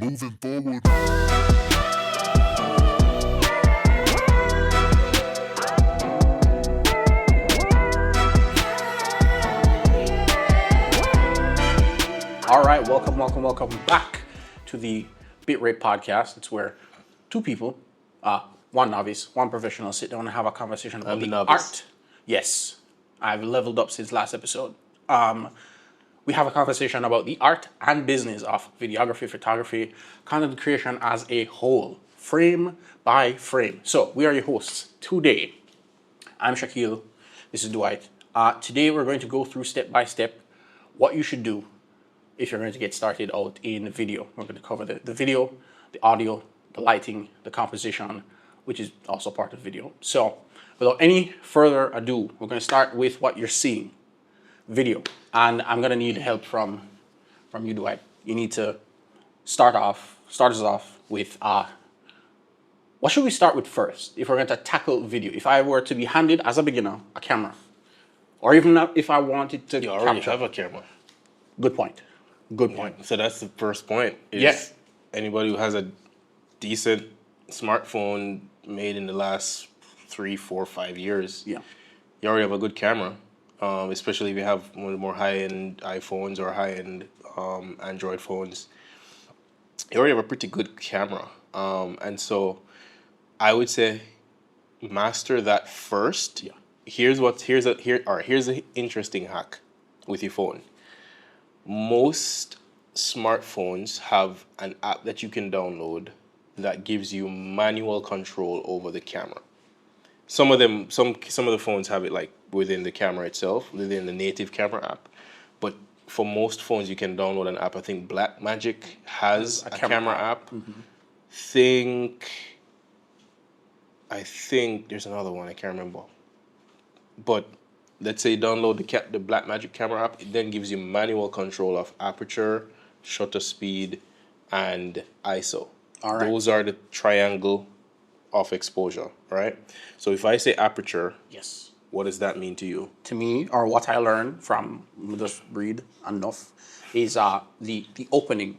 moving forward. All right, welcome back to the Bitrate Podcast. It's where two people, one novice, one professional, sit down and have a conversation about the art. Yes, I've leveled up since last episode. We have a conversation about the art and business of videography, photography, content creation as a whole, frame by frame. So we are your hosts today. I'm Shaquille. This is Dwight. Today we're going to go through step by step what you should do if you're going to get started out in video. We're going to cover the video, the audio, the lighting, the composition, which is also part of video. So without any further ado, we're going to start with what you're seeing, video. And I'm going to need help from you, Dwight. You need to start us off with, what should we start with first if we're going to tackle video? If I were to be handed as a beginner a camera, or even if I wanted to You already capture. have a camera. Good point. Good point. So that's the first point. Yes. Anybody who has a decent smartphone made in the last 3, 4, 5 years, Yeah. you already have a good camera. Especially if you have one of the more high-end iPhones or high-end Android phones. You already have a pretty good camera. And so I would say master that first. Yeah. Here's an interesting hack with your phone. Most smartphones have an app that you can download that gives you manual control over the camera. Some of the phones have it like within the camera itself, within the native camera app. But for most phones, you can download an app. I think Blackmagic has a camera app. Mm-hmm. I think there's another one I can't remember. But let's say download the Blackmagic camera app. It then gives you manual control of aperture, shutter speed, and ISO. All right. Those are the triangle of exposure, right? So if I say aperture, Yes. what does that mean to you? To me, or what I learned from just read enough, is the opening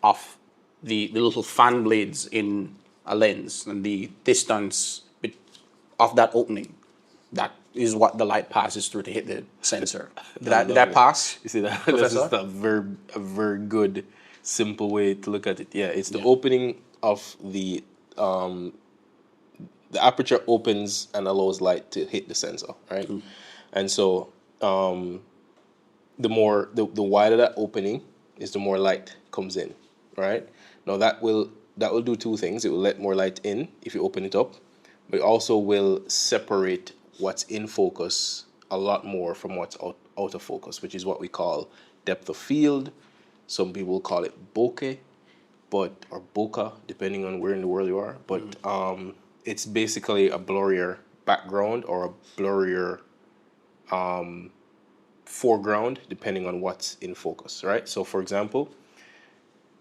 of the little fan blades in a lens and the distance of that opening. That is what the light passes through to hit the sensor. Did that pass? You see that? Professor? That's just a very good, simple way to look at it. Yeah, it's the opening of the aperture opens and allows light to hit the sensor, right? Mm. And so the wider that opening is, the more light comes in, right? Now that will do two things. It will let more light in if you open it up, but it also will separate what's in focus a lot more from what's out of focus, which is what we call depth of field. Some people call it bokeh, or bokeh, depending on where in the world you are. But it's basically a blurrier background or a blurrier foreground, depending on what's in focus, right? So, for example,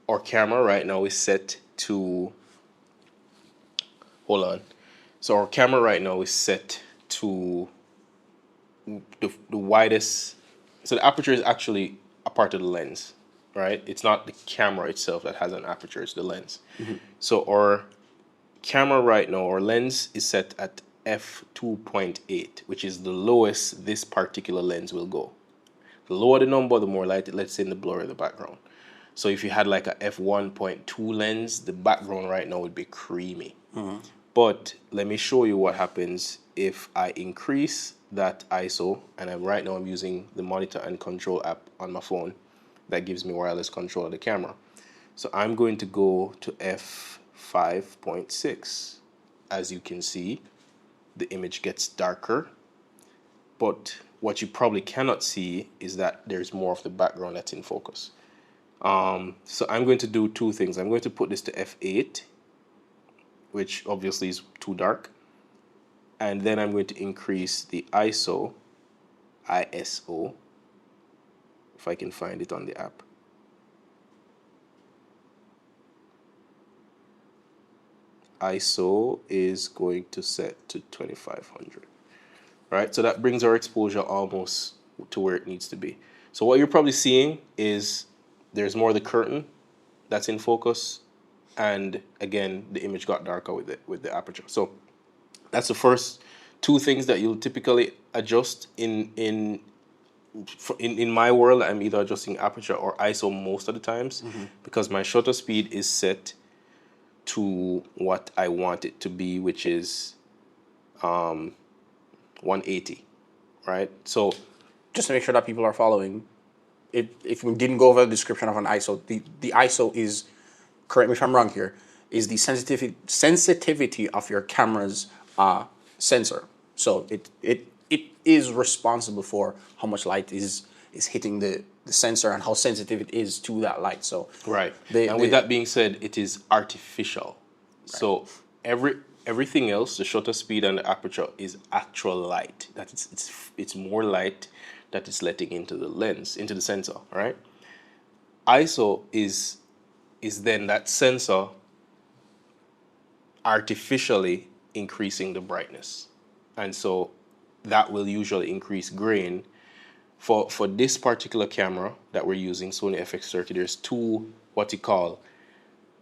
our camera right now is set to... Hold on. So our camera right now is set to the widest... So the aperture is actually a part of the lens, right? It's not the camera itself that has an aperture, it's the lens. Mm-hmm. So our camera right now, our lens is set at f2.8, which is the lowest this particular lens will go. The lower the number, the more light it lets in, the blurrier the background. So if you had like a f1.2 lens, the background right now would be creamy. Mm-hmm. But let me show you what happens if I increase that ISO, and right now I'm using the monitor and control app on my phone that gives me wireless control of the camera. So I'm going to go to f5.6. As you can see, the image gets darker, but what you probably cannot see is that there's more of the background that's in focus. So I'm going to do two things. I'm going to put this to f8, which obviously is too dark. And then I'm going to increase the ISO, if I can find it on the app. ISO is going to set to 2500. Right, so that brings our exposure almost to where it needs to be. So what you're probably seeing is there's more of the curtain that's in focus, and again, the image got darker with the aperture. So that's the first two things that you'll typically adjust in my world. I'm either adjusting aperture or ISO most of the times because my shutter speed is set to what I want it to be, which is 180, right? So just to make sure that people are following, if we didn't go over the description of an ISO, the ISO is, correct me if I'm wrong here, is the sensitivity of your camera's sensor. So it is responsible for how much light is hitting the sensor and how sensitive it is to that light. So right. With that being said, it is artificial. Right. So everything else, the shutter speed and the aperture, is actual light. That it's more light that is letting into the lens, into the sensor, right? ISO is then that sensor artificially increasing the brightness. And so that will usually increase grain. For this particular camera that we're using, Sony FX30, there's two what you call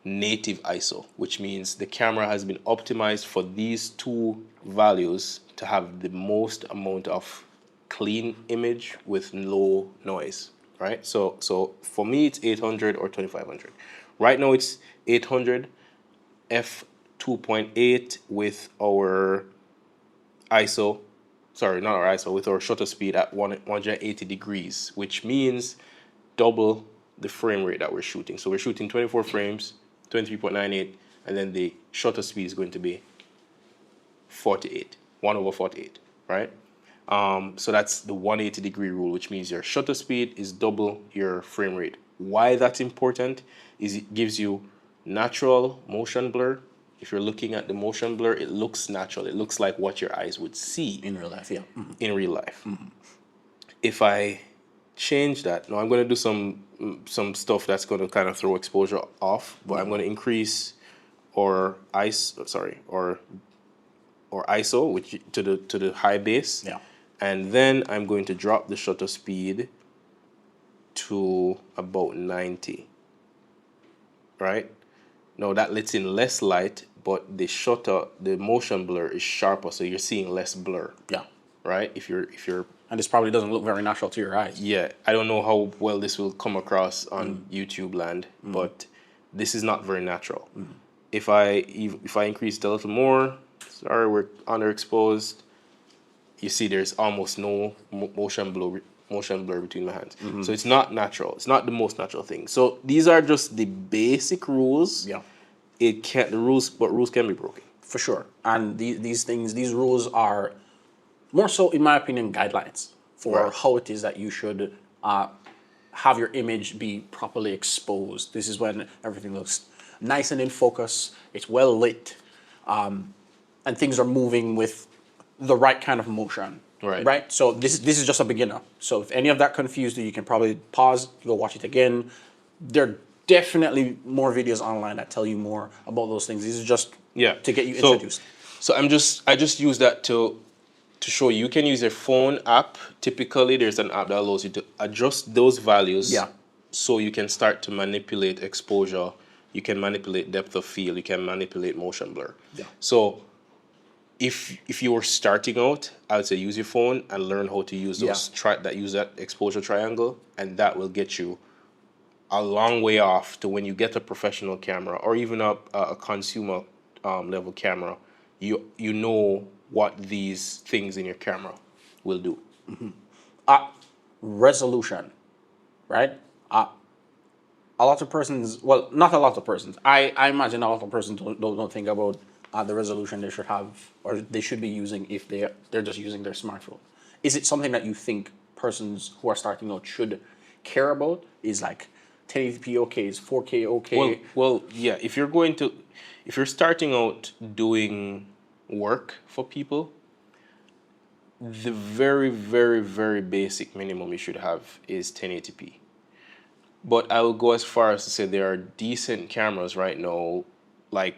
native ISO, which means the camera has been optimized for these two values to have the most amount of clean image with low noise, right? So for me, it's 800 or 2500. Right now, it's 800 f2.8 with our ISO. Sorry, not our ISO, with our shutter speed at 180 degrees, which means double the frame rate that we're shooting. So we're shooting 24 frames, 23.98, and then the shutter speed is going to be 48, 1/48, right? So that's the 180 degree rule, which means your shutter speed is double your frame rate. Why that's important is it gives you natural motion blur. If you're looking at the motion blur, it looks natural. It looks like what your eyes would see in real life, yeah. In real life. If I change that, now I'm going to do some stuff that's going to kind of throw exposure off, but I'm going to increase or ISO, which to the high base, yeah, and then I'm going to drop the shutter speed to about 90. Right? Now that lets in less light, but the motion blur is sharper, so you're seeing less blur. Yeah. Right? If you're and this probably doesn't look very natural to your eyes. Yeah, I don't know how well this will come across on YouTube land, but this is not very natural. If I increase it a little more, sorry, we're underexposed. You see, there's almost no motion blur between my hands. So it's not natural. It's not the most natural thing. So these are just the basic rules. Yeah. Rules can be broken. For sure. And these rules are more so, in my opinion, guidelines for how it is that you should have your image be properly exposed. This is when everything looks nice and in focus, it's well lit, and things are moving with the right kind of motion. Right. So this is just a beginner. So if any of that confused you, you can probably pause, go watch it again. There are definitely more videos online that tell you more about those things. These are just to get you introduced. So I just use that to show you can use your phone app. Typically, there's an app that allows you to adjust those values. Yeah. So you can start to manipulate exposure. You can manipulate depth of field. You can manipulate motion blur. Yeah. So if you were starting out, I would say use your phone and learn how to use those use that exposure triangle, and that will get you a long way off to when you get a professional camera or even a consumer level camera. You know what these things in your camera will do. Resolution, right? A lot of persons, well, not a lot of persons. I imagine a lot of persons don't think about the resolution they should have or they should be using if they're just using their smartphone. Is it something that you think persons who are starting out should care about? Is like 1080p okay? Is 4K okay? Well, yeah. If you're starting out doing work for people, the very, very, very basic minimum you should have is 1080p. But I will go as far as to say there are decent cameras right now, like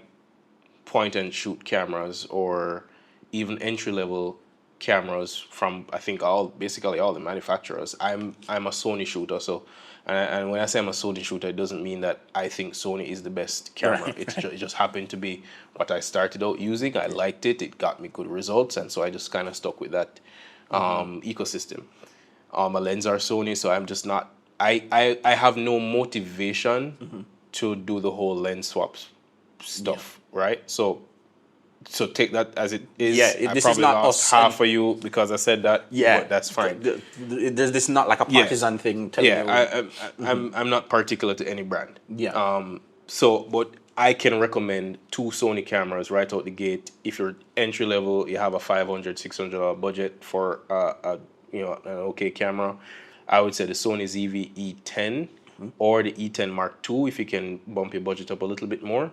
point and shoot cameras or even entry level cameras from I think basically all the manufacturers. I'm a Sony shooter, so and when I say I'm a Sony shooter, it doesn't mean that I think Sony is the best camera. Right. It just happened to be what I started out using. I liked it. It got me good results, and so I just kind of stuck with that ecosystem. My lenses are Sony, so I'm just not. I have no motivation to do the whole lens swaps stuff, right? So take that as it is. Yeah, I this is probably not lost us. half of you because I said that. Yeah, but that's fine. There's this not like a partisan thing. Telling you, I'm not particular to any brand. Yeah. But I can recommend 2 Sony cameras right out the gate. If you're entry level, you have a $500-$600 budget for an okay camera. I would say the Sony ZV-E10 or the E10 Mark II if you can bump your budget up a little bit more.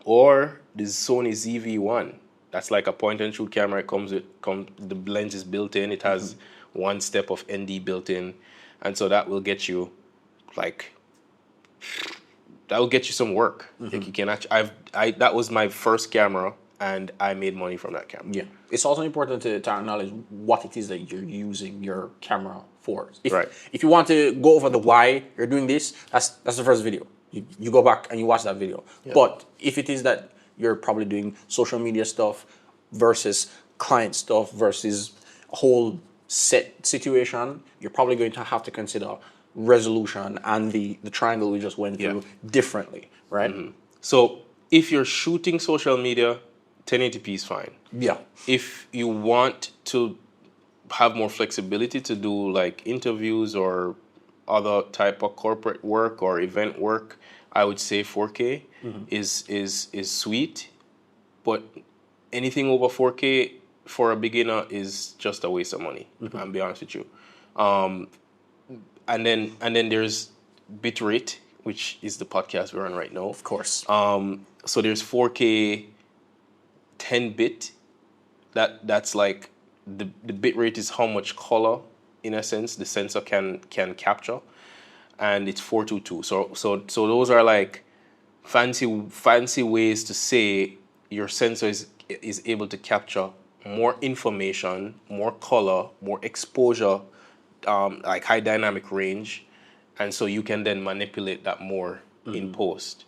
Or the Sony ZV-1. That's like a point and shoot camera. It comes with the lens is built in. It has one step of ND built in, and so that will get you some work. Like you can actually, that was my first camera, and I made money from that camera. Yeah, it's also important to acknowledge what it is that you're using your camera for. If you want to go over the why you're doing this, that's the first video. You go back and you watch that video. Yeah. But if it is that you're probably doing social media stuff versus client stuff versus a whole set situation, you're probably going to have to consider resolution and the triangle we just went through differently, right? So if you're shooting social media, 1080p is fine. Yeah. If you want to have more flexibility to do like interviews or other type of corporate work or event work, I would say 4K is sweet, but anything over 4K for a beginner is just a waste of money. I'll be honest with you. And then there's bitrate, which is the podcast we're on right now. Of course. So there's 4K 10-bit. That's like the bitrate is how much color, in a sense, the sensor can capture, and it's 422. So those are like fancy ways to say your sensor is able to capture more information, more color, more exposure, like high dynamic range, and so you can then manipulate that more in post.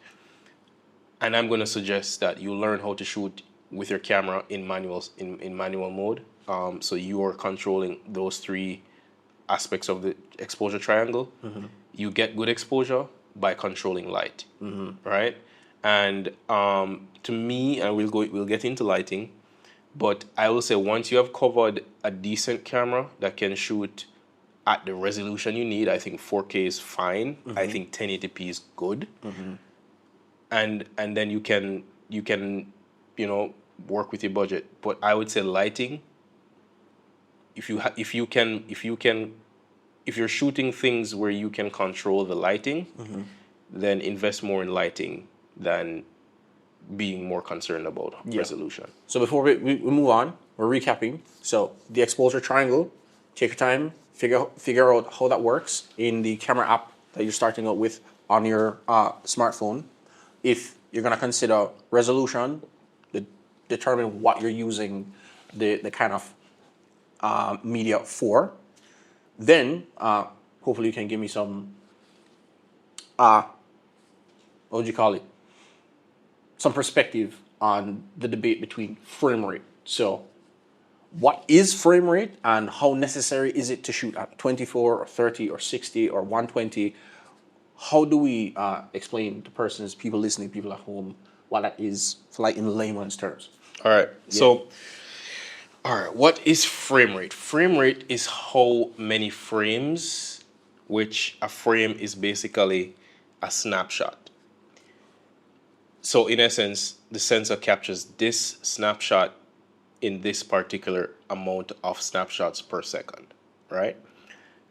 And I'm going to suggest that you learn how to shoot with your camera in manual mode. So you are controlling those 3 aspects of the exposure triangle. You get good exposure by controlling light, right? And to me, and we'll get into lighting, but I will say once you have covered a decent camera that can shoot at the resolution you need, I think 4K is fine. I think 1080p is good, and then you can work with your budget. But I would say lighting. If you're shooting things where you can control the lighting, then invest more in lighting than being more concerned about resolution. So before we move on, we're recapping. So the exposure triangle, take your time, figure out how that works in the camera app that you're starting out with on your smartphone. If you're going to consider resolution, determine what you're using the kind of media for. Then hopefully you can give me some what would you call it? Some perspective on the debate between frame rate. So what is frame rate and how necessary is it to shoot at 24 or 30 or 60 or 120? How do we explain to people listening, people at home, what that is, like in layman's terms? All right. So, what is frame rate? Frame rate is how many frames, which a frame is basically a snapshot. So in essence, the sensor captures this snapshot in this particular amount of snapshots per second, right?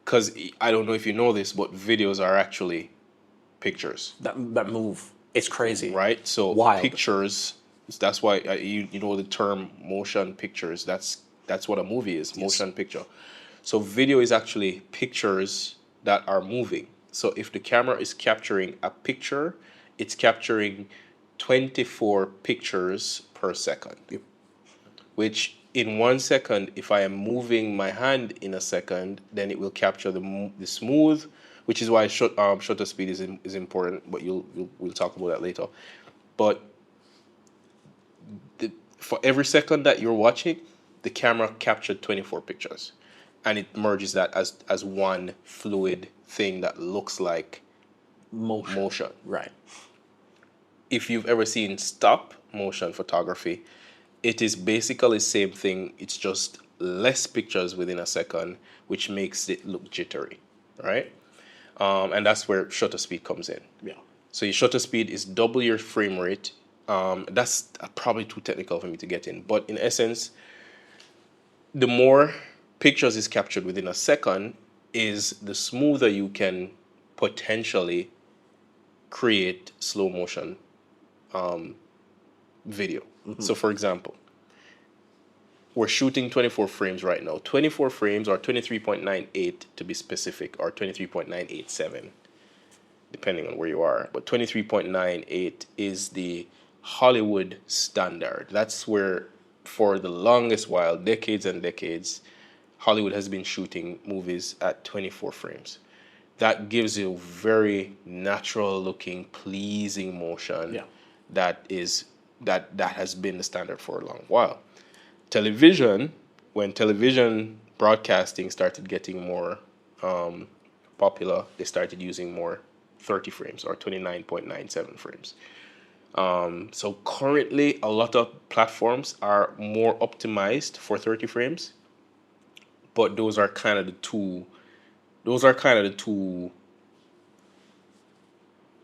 Because I don't know if you know this, but videos are actually pictures. That move, it's crazy. Right? So wild. Pictures, that's why you know the term motion pictures. That's what a movie is, motion picture. So video is actually pictures that are moving. So if the camera is capturing a picture, it's capturing 24 pictures per second, which in 1 second, if I am moving my hand in a second, then it will capture the smooth, which is why shutter speed is important. But we'll talk about that later. But for every second that you're watching, the camera captured 24 pictures, and it merges that as one fluid thing that looks like motion. Right. If you've ever seen stop motion photography, it is basically the same thing. It's just less pictures within a second, which makes it look jittery, right? And that's where shutter speed comes in. Yeah. So your shutter speed is double your frame rate. That's probably too technical for me to get in, but in essence, the more pictures is captured within a second, is the smoother you can potentially create slow motion video. So for example, we're shooting 24 frames right now. 24 frames, or 23.98 to be specific, or 23.987, depending on where you are. But 23.98 is the Hollywood standard. That's where, for the longest while, decades and decades, Hollywood has been shooting movies at 24 frames. That gives you very natural looking, pleasing motion. Yeah. That has been the standard for a long while. Television, when television broadcasting started getting more popular, they started using more 30 frames, or 29.97 frames. So currently, a lot of platforms are more optimized for 30 frames, but those are kind of the two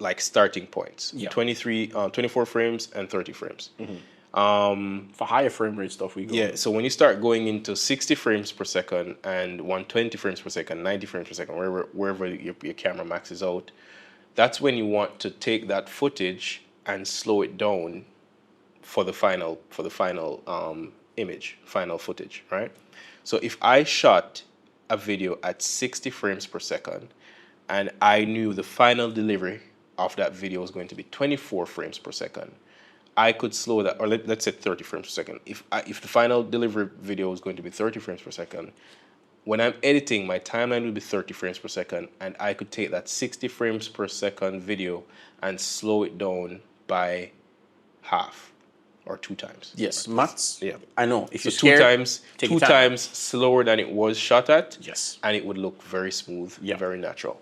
like starting points. Yeah. 24 frames and 30 frames. For higher frame rate stuff, we go. Yeah, so when you start going into 60 frames per second and 120 frames per second, 90 frames per second, wherever your camera maxes out, that's when you want to take that footage and slow it down for the final image, final footage, right? So if I shot a video at 60 frames per second and I knew the final delivery of that video was going to be 24 frames per second, I could slow that, or let's say 30 frames per second. If the final delivery video is going to be 30 frames per second, when I'm editing, my timeline will be 30 frames per second, and I could take that 60 frames per second video and slow it down by half or 2 times. Yes, maths. Yeah, I know. If so you're scared, take two your time. times slower than it was shot at. Yes. And it would look very smooth, Yeah. very natural.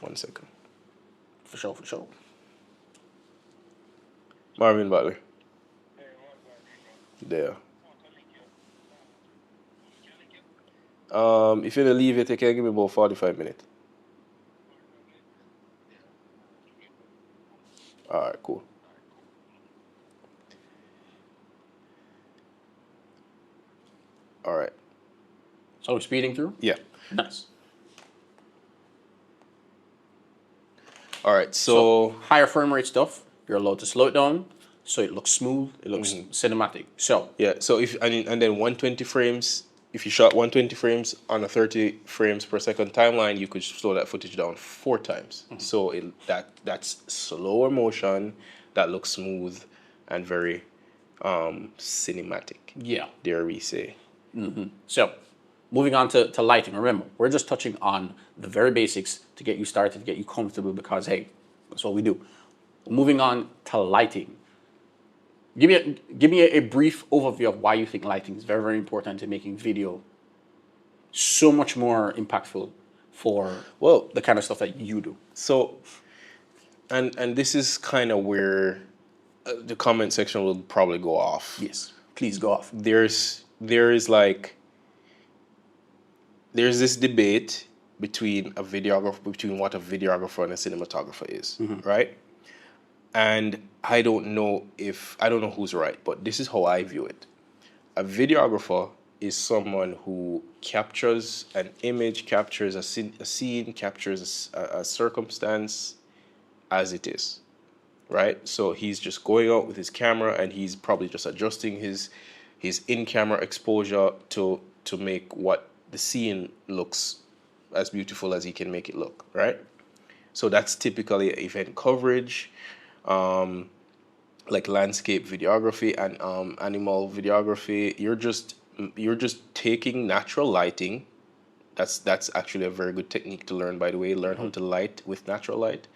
1 second. For sure. Marvin Butler. There. If you leave it, you can give me about 45 minutes. All right, cool. All right. So we're speeding through? Yeah. Nice. All right. So higher frame rate stuff, you're allowed to slow it down so it looks smooth, it looks cinematic. So yeah. So if and then 120 frames. If you shot 120 frames on a 30 frames per second timeline, you could slow that footage down 4 times. So that's slower motion that looks smooth and very cinematic. yeah. Dare we say? So moving on to lighting. Remember, we're just touching on the very basics to get you started, to get you comfortable, because hey, that's what we do. Moving on to lighting. Give me a brief overview of why you think lighting is very, very important in making video so much more impactful for the kind of stuff that you do. So, and this is kind of where the comment section will probably go off. Yes, please go off. There's this debate between what a videographer and a cinematographer is, right? And I don't know who's right, but this is how I view it. A videographer is someone who captures an image, captures a scene, captures a circumstance as it is, right? So he's just going out with his camera and he's probably just adjusting his in-camera exposure to make what the scene looks as beautiful as he can make it look, right? So that's typically event coverage, like landscape videography and animal videography. You're just you're just taking natural lighting. That's actually a very good technique to learn, by the way. Learn how to light with natural light.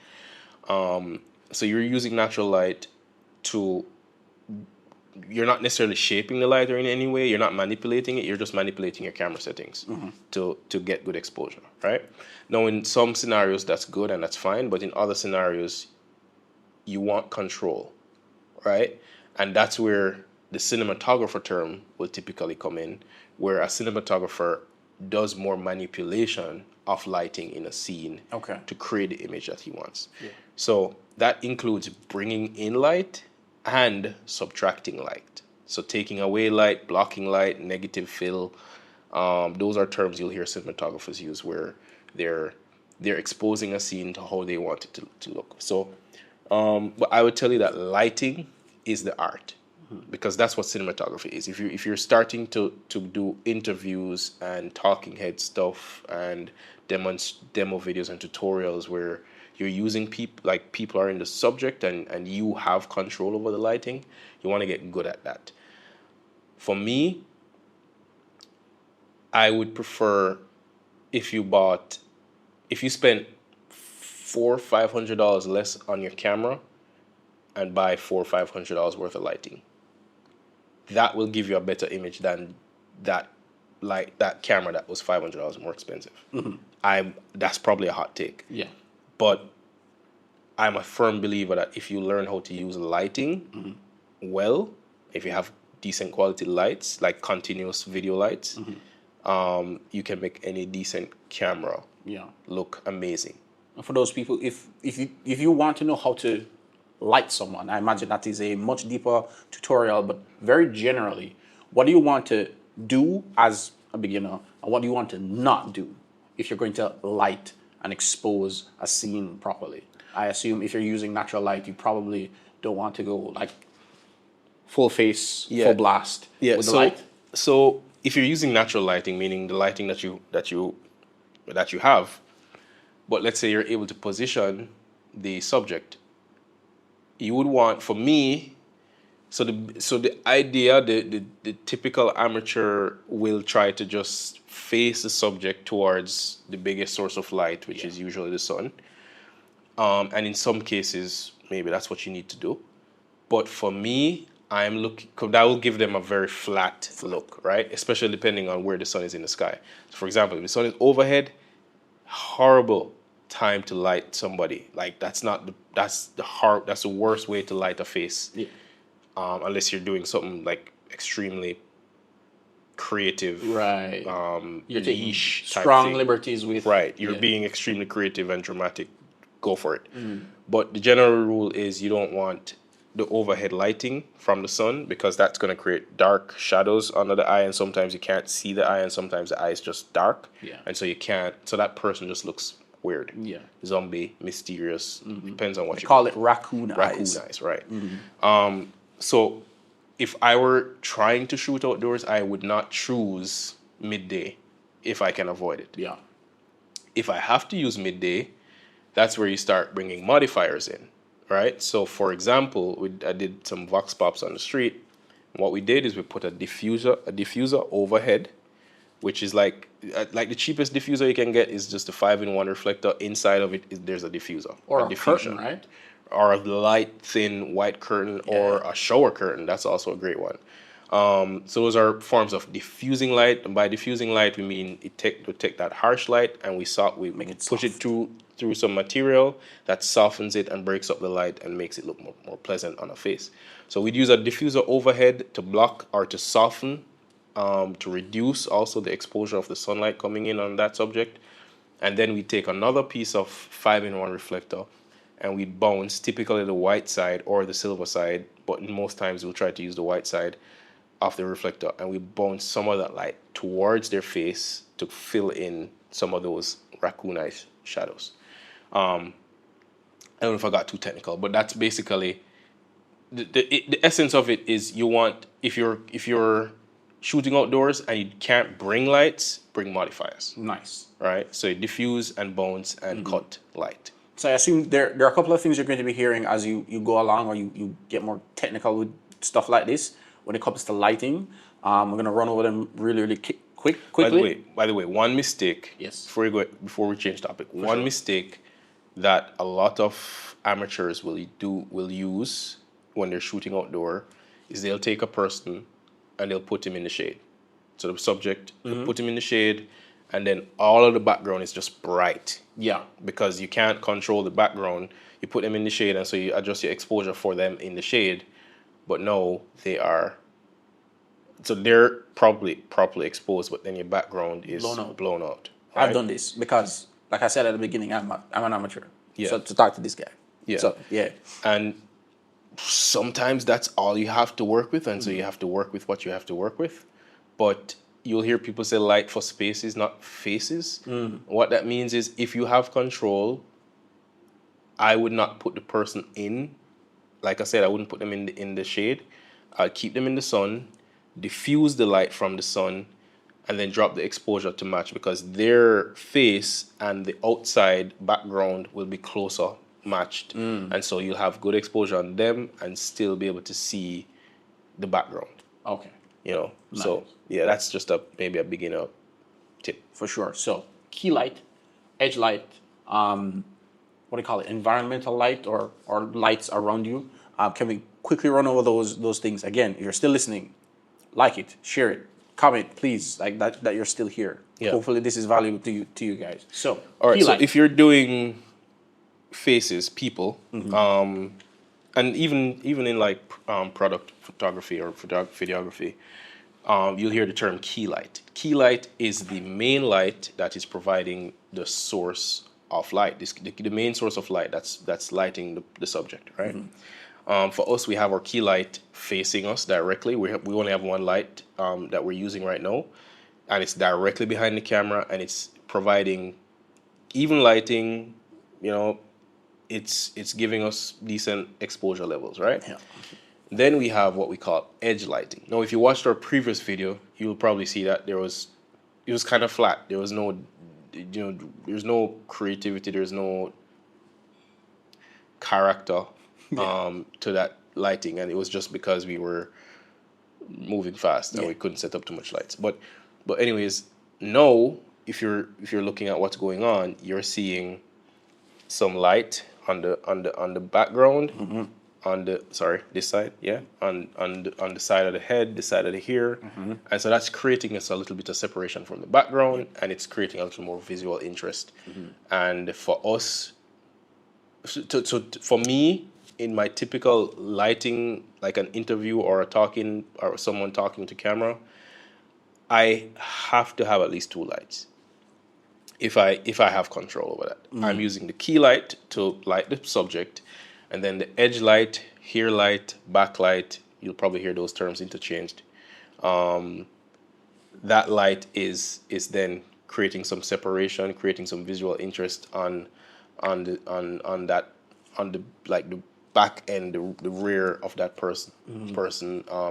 So you're using natural light to, you're not necessarily shaping the light or in any way. You're not manipulating it. You're just manipulating your camera settings to get good exposure, right? Now, in some scenarios, that's good and that's fine. But in other scenarios, you want control, right? And that's where the cinematographer term will typically come in, where a cinematographer does more manipulation of lighting in a scene to create the image that he wants. Yeah. So that includes bringing in light and subtracting light. So taking away light, blocking light, negative fill. Those are terms you'll hear cinematographers use where they're exposing a scene to how they want it to look. So, but I would tell you that lighting is the art, because that's what cinematography is. If you're starting to do interviews and talking head stuff and demo videos and tutorials where you're using people are in the subject and you have control over the lighting, you want to get good at that. For me, I would prefer if you spent $400-500 less on your camera and buy $400-500 worth of lighting. That will give you a better image than that camera that was $500 more expensive. That's probably a hot take. Yeah. But I'm a firm believer that if you learn how to use lighting well, if you have decent quality lights, like continuous video lights, you can make any decent camera look amazing. And for those people, if you want to know how to light someone, I imagine that is a much deeper tutorial, but very generally, what do you want to do as a beginner, and what do you want to not do if you're going to light and expose a scene properly? I assume if you're using natural light, you probably don't want to go like full face, full blast with the light. So if you're using natural lighting, meaning the lighting that you have, but let's say you're able to position the subject, you would want, for me, so the idea, the typical amateur will try to just face the subject towards the biggest source of light, which is usually the sun. And in some cases, maybe that's what you need to do. But for me, I'm looking, that will give them a very flat look, right? Especially depending on where the sun is in the sky. So for example, if the sun is overhead, horrible time to light somebody. Like that's the worst way to light a face. Yeah. Unless you're doing something like extremely creative, right? You're taking niche strong liberties with, right? You're being extremely creative and dramatic. Go for it. But the general rule is you don't want the overhead lighting from the sun, because that's going to create dark shadows under the eye, and sometimes you can't see the eye, and sometimes the eye is just dark, and so you can't. So that person just looks weird. Yeah, zombie, mysterious. Depends on what they you call it. Raccoon eyes. Raccoon eyes, right? So if I were trying to shoot outdoors, I would not choose midday if I can avoid it. Yeah. If I have to use midday, that's where you start bringing modifiers in, right? So, for example, I did some vox pops on the street. What we did is we put a diffuser overhead, which is like the cheapest diffuser you can get is just a 5-in-1 reflector. Inside of it there's a diffuser or a curtain, right? Or a light thin white curtain, or a shower curtain. That's also a great one. So those are forms of diffusing light, and by diffusing light we mean we take that harsh light and we push it through some material that softens it and breaks up the light and makes it look more pleasant on a face. So we'd use a diffuser overhead to block or to soften, to reduce also the exposure of the sunlight coming in on that subject. And then we take another piece of 5-in-1 reflector and we bounce typically the white side or the silver side, but most times we'll try to use the white side of the reflector, and we bounce some of that light towards their face to fill in some of those raccoon eye shadows. I don't know if I got too technical, but that's basically the essence of it. Is you want, if you're shooting outdoors and you can't bring lights, bring modifiers. Nice. Right? So you diffuse and bounce and cut light. So I assume there are a couple of things you're going to be hearing as you go along, or you get more technical with stuff like this when it comes to lighting. We're gonna run over them really quickly. By the way, one mistake. Yes. Before we change topic, one mistake that a lot of amateurs will use when they're shooting outdoor is they'll take a person and they'll put him in the shade. So the subject, put him in the shade, and then all of the background is just bright. Yeah. Because you can't control the background. You put them in the shade, and so you adjust your exposure for them in the shade. But no, they're probably properly exposed, but then your background is blown out. Right? I've done this because, like I said at the beginning, I'm an amateur. Yeah. So to talk to this guy. Yeah. So yeah. And sometimes that's all you have to work with, and so you have to work with what you have to work with. But you'll hear people say light for spaces, not faces. What that means is if you have control, I would not put the person in. Like I said, I wouldn't put them in the shade. I'd keep them in the sun, diffuse the light from the sun, and then drop the exposure to match, because their face and the outside background will be closer matched. And so you'll have good exposure on them and still be able to see the background. Okay. Nice. So yeah, that's just maybe a beginner tip. For sure. So key light, edge light, what do you call it? Environmental light or lights around you. Can we quickly run over those things again? If you're still listening, like it, share it, comment, please, like that you're still here. Yeah. Hopefully this is valuable to you guys. So all right. key So light. if you're doing faces, people, and even in like product photography or videography, you'll hear the term key light. Key light is the main light that is providing the source of light. The main source of light that's lighting the subject, right? For us, we have our key light facing us directly. We only have one light that we're using right now, and it's directly behind the camera, and it's providing even lighting. It's giving us decent exposure levels, right? Yeah. Then we have what we call edge lighting. Now, if you watched our previous video, you'll probably see that it was kind of flat. There was no, there's no creativity. There's no character to that lighting, and it was just because we were moving fast and we couldn't set up too much lights. But anyways, now if you're looking at what's going on, you're seeing some light on the background. On the this side, on the side of the head, the side of the hair, and so that's creating us a little bit of separation from the background, and it's creating a little more visual interest. And for us, so for me, in my typical lighting, like an interview or someone talking to camera, I have to have at least two lights. If I have control over that, I'm using the key light to light the subject. And then the edge light, hair light, backlight, you'll probably hear those terms interchanged. That light is then creating some separation, creating some visual interest on the back end, the rear of that person.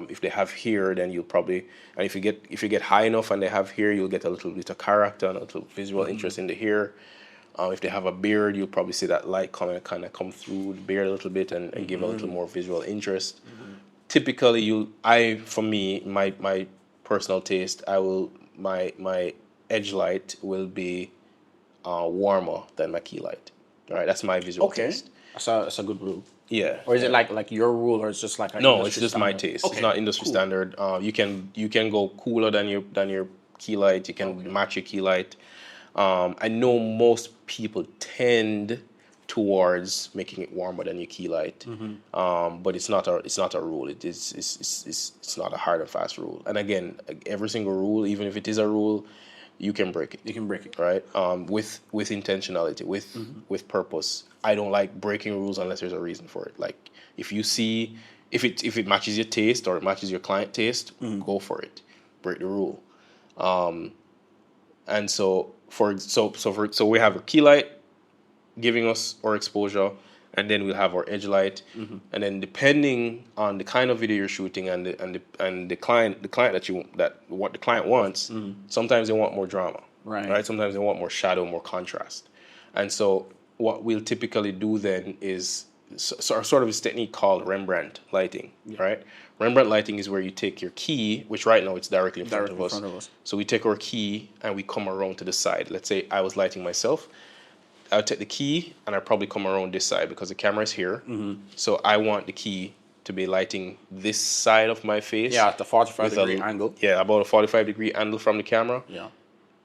If they have hair, then you'll probably, and if you get high enough and they have hair, you'll get a little bit of character and a little visual interest in the hair. If they have a beard, you'll probably see that light kind of come through the beard a little bit and give a little more visual interest. Typically, for me, my personal taste, my edge light will be warmer than my key light. All right, that's my visual taste. That's a good rule. Yeah. Or is it like your rule, or it's just like no? It's just my taste. Okay. It's not industry standard. You can go cooler than your key light. You can match your key light. I know most people tend towards making it warmer than your key light, but it's not a rule. It's not a hard and fast rule. And again, every single rule, even if it is a rule, you can break it. You can break it, right? With intentionality, with purpose. I don't like breaking rules unless there's a reason for it. Like if you see if it matches your taste or it matches your client taste, go for it. Break the rule. And so we have a key light giving us our exposure, and then we'll have our edge light, and then depending on the kind of video you're shooting and the client what the client wants, sometimes they want more drama, right? Sometimes they want more shadow, more contrast, and so what we'll typically do then is sort of this technique called Rembrandt lighting, right? Rembrandt lighting is where you take your key, which right now it's directly in front of us. So we take our key and we come around to the side. Let's say I was lighting myself. I would take the key and I'd probably come around this side because the camera is here. So I want the key to be lighting this side of my face. Yeah, at the 45-degree angle. Yeah, about a 45-degree angle from the camera. Yeah.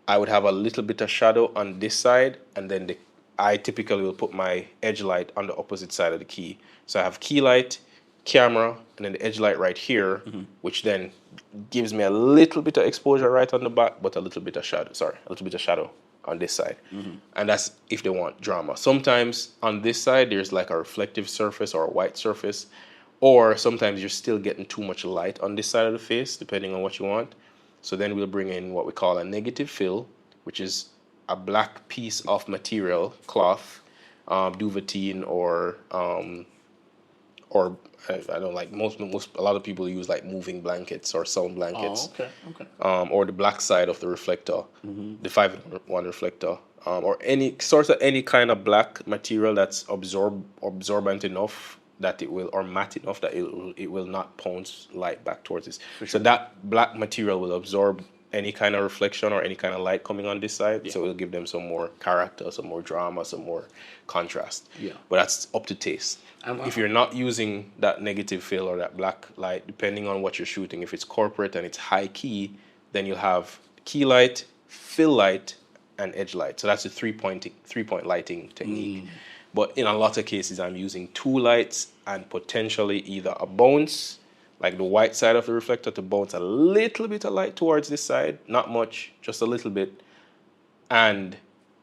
I would have a little bit of shadow on this side, and then I typically will put my edge light on the opposite side of the key. So I have key light, camera, and then the edge light right here, which then gives me a little bit of exposure right on the back, but a little bit of shadow on this side. And that's if they want drama. Sometimes on this side, there's like a reflective surface or a white surface, or sometimes you're still getting too much light on this side of the face, depending on what you want. So then we'll bring in what we call a negative fill, which is a black piece of material, cloth, duvetine, or I don't like most a lot of people use like moving blankets or sound blankets. Okay. Or the black side of the reflector, the 5-in-1 reflector, or any kind of black material that's absorbent enough that it will, or matte enough that it will not bounce light back towards this. So that black material will absorb any kind of reflection or any kind of light coming on this side. So it will give them some more character, some more drama, some more contrast. Yeah. But that's up to taste. If you're not using that negative fill or that black light, depending on what you're shooting, if it's corporate and it's high key, then you'll have key light, fill light, and edge light. So that's a three-point lighting technique. But in a lot of cases, I'm using 2 lights and potentially either a bounce, like the white side of the reflector, to bounce a little bit of light towards this side, not much, just a little bit,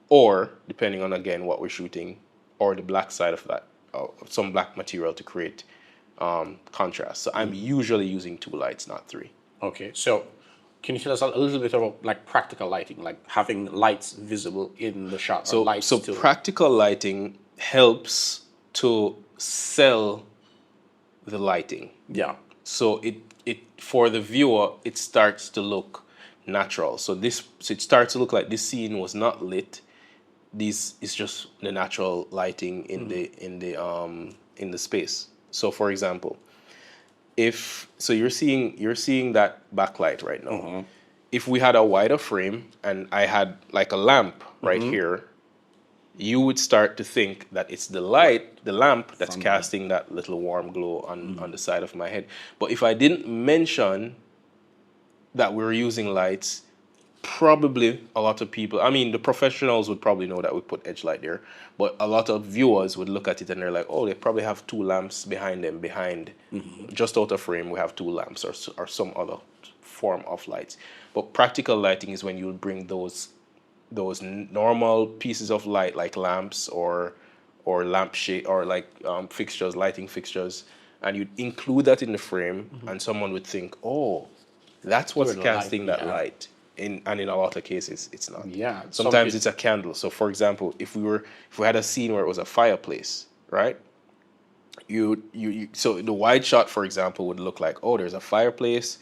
or depending on again what we're shooting, or the black side of that, some black material to create contrast. So I'm usually using 2 lights, not 3. Okay, so can you tell us a little bit about like practical lighting, like having lights visible in the shot? So practical lighting helps to sell the lighting. Yeah. So it for the viewer, it starts to look natural. So it starts to look like this scene was not lit. This is just the natural lighting in the space. So for example, you're seeing that backlight right now. If we had a wider frame and I had like a lamp right here, you would start to think that it's the lamp that's casting that little warm glow on the side of my head. But if I didn't mention that we're using lights, probably a lot of people, I mean, the professionals would probably know that we put edge light there, but a lot of viewers would look at it and they're like, oh, they probably have 2 lamps behind them, just out of frame, we have 2 lamps or some other form of lights. But practical lighting is when you bring those normal pieces of light like lamps or lamp shade or like fixtures, lighting fixtures, and you'd include that in the frame, and someone would think, oh, that's what's casting that light. And in a lot of cases, it's not. Yeah. Sometimes it's a candle. So for example, if we had a scene where it was a fireplace, right? So the wide shot, for example, would look like, oh, there's a fireplace,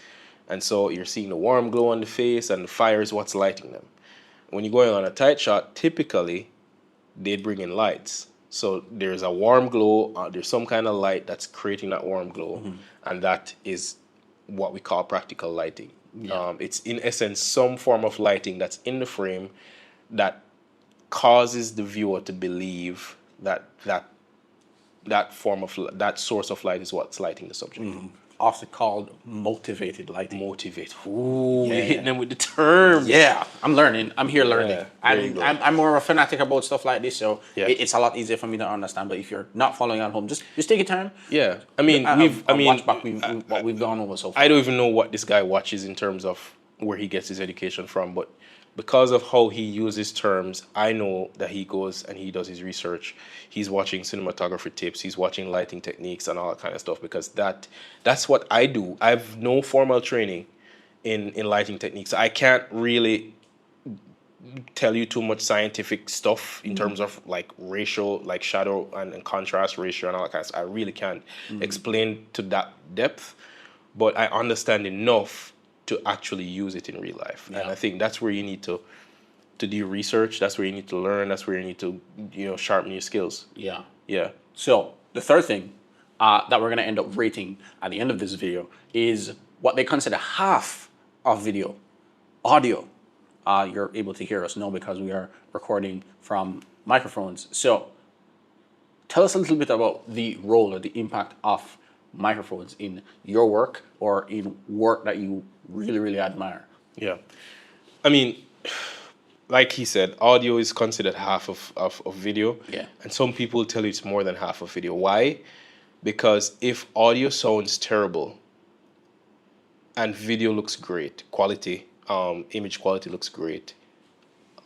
and so you're seeing the warm glow on the face, and the fire is what's lighting them. When you're going on a tight shot, typically they'd bring in lights. So there's a warm glow, there's some kind of light that's creating that warm glow, and that is what we call practical lighting. Yeah. It's in essence some form of lighting that's in the frame that causes the viewer to believe that source of light is what's lighting the subject. Often called motivated lighting. Ooh, you're hitting them with the terms. Yeah, I'm learning. I'm here learning. Yeah, I'm more of a fanatic about stuff like this, so it's a lot easier for me to understand. But if you're not following at home, just take your time. Yeah, I mean, watch back what we've gone over so far. I don't even know what this guy watches in terms of where he gets his education from, but because of how he uses terms, I know that he goes and he does his research. He's watching cinematography tips. He's watching lighting techniques and all that kind of stuff, because that's what I do. I have no formal training in lighting techniques. I can't really tell you too much scientific stuff in terms of like ratio, like shadow and contrast ratio and all that kind of stuff. I really can't explain to that depth, but I understand enough to actually use it in real life. And I think that's where you need to do research. That's where you need to learn. That's where you need to, sharpen your skills. Yeah. Yeah. So the third thing that we're going to end up rating at the end of this video is what they consider half of video, audio. You're able to hear us now because we are recording from microphones. So tell us a little bit about the role or the impact of microphones in your work or in work that you really, really admire. Yeah. I mean, like he said, audio is considered half of video. Yeah. And some people tell you it's more than half of video. Why? Because if audio sounds terrible and video looks great, quality, image quality looks great,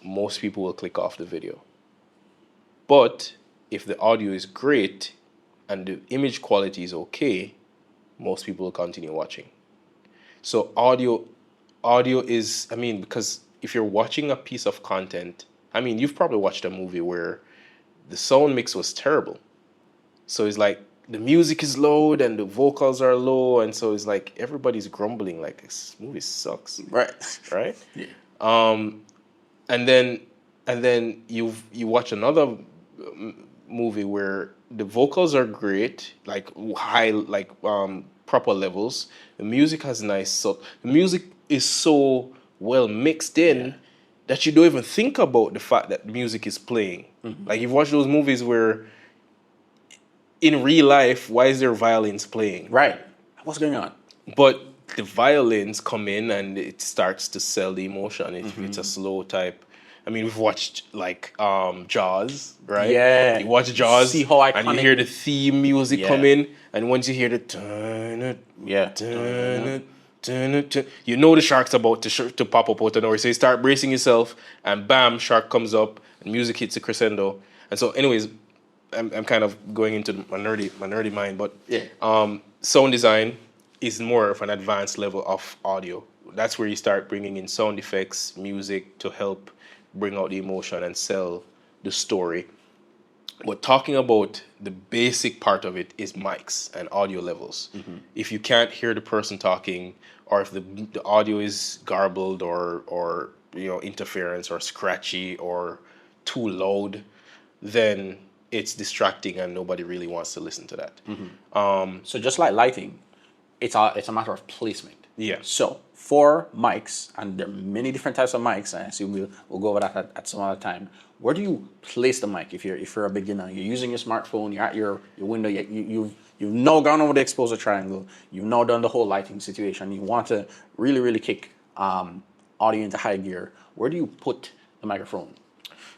most people will click off the video. But if the audio is great and the image quality is okay, most people will continue watching. So audio is, I mean, because if you're watching a piece of content, I mean, you've probably watched a movie where the sound mix was terrible. So it's like the music is loud and the vocals are low, and so it's like everybody's grumbling like this movie sucks. Right. Right? Yeah. And then you watch another movie where the vocals are great, like high, like proper levels. The music has nice, so the music is so well mixed in that you don't even think about the fact that the music is playing. Mm-hmm. Like you've watched those movies where in real life, why is there violins playing? Right. What's going on? But the violins come in and it starts to sell the emotion. It's a slow type. I mean, we've watched like Jaws, right? Yeah. You watch Jaws, see how iconic. and you hear the theme music come in, and once you hear the you know the shark's about to pop up out of nowhere. So you start bracing yourself, and bam, shark comes up, and music hits a crescendo. And so, anyways, I'm kind of going into my nerdy mind, but sound design is more of an advanced level of audio. That's where you start bringing in sound effects, music to help bring out the emotion and sell the story. But talking about the basic part of it is mics and audio levels. Mm-hmm. If you can't hear the person talking, or if the audio is garbled or interference or scratchy or too loud, then it's distracting and nobody really wants to listen to that. Mm-hmm. So just like lighting, it's a matter of placement. Yeah. So for mics, and there are many different types of mics, and I assume we'll go over that at some other time. Where do you place the mic if you're a beginner? You're using your smartphone. You're at your window. You've now gone over the exposure triangle. You've now done the whole lighting situation. You want to really, really kick audio into high gear. Where do you put the microphone?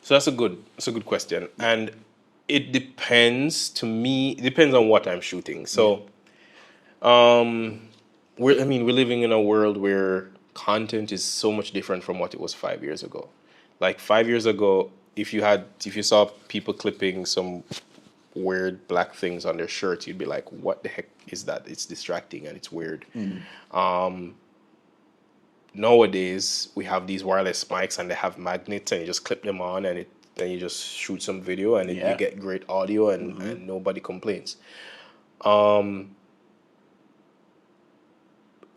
So that's a good question, and it depends. To me, it depends on what I'm shooting. So, we're living in a world where content is so much different from what it was 5 years ago. Like 5 years ago, if you saw people clipping some weird black things on their shirts, you'd be like, "What the heck is that? It's distracting and it's weird." Nowadays, we have these wireless mics and they have magnets, and you just clip them on, and then you just shoot some video, and you get great audio, and nobody complains.